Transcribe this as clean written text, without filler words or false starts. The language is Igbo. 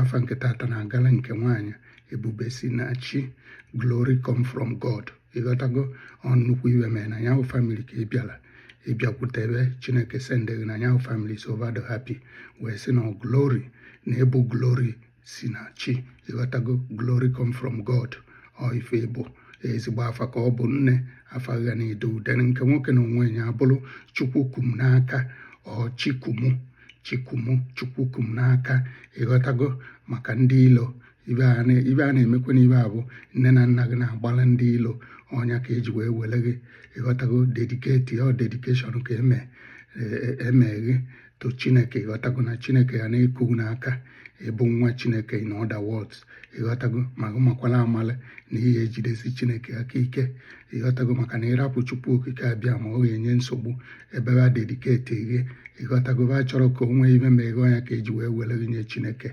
afa nke tata na-agala nke nwaanyị Ebube si na chi glory come from God. Ịghọtago nnukwu iwe mee na nyahụ family ka ị bịara ịbịakwutebe Chineke sendegị na nyahụ family is over the happy wee sị na glory na ebu glory si na chi. Ịghọtago glory come from God ife ịbụ ezigbo afa ka ọ bụ nne afa gha na edo ude nke nwoke na onwe ya abụrụ chukwukum n'aka chukwukum n'aka. Ịghọtago maka ndị ilo ibe a na-emekwa n'ibe a bụ nne na nna gị na-agbara ndị ilo ọnya ka eji wee were gị. Ịghọtago dedication ka eme gị to Chineke. Ịghọtago na Chineke ya na-eku n'aka ịbụ nwa Chineke in other words. Ịghọtago ma gụ makwala amala na ihe ejidesi Chineke aka ike. Ịghọtago maka na ịrapụ Chukwu okike abịa ma ọ ga-enye nsogbu ebe ha dediketi gị. Ịghọtago ba chọrọ ka o nwee ibe ma ego ya ka eji wee were gị nye Chineke.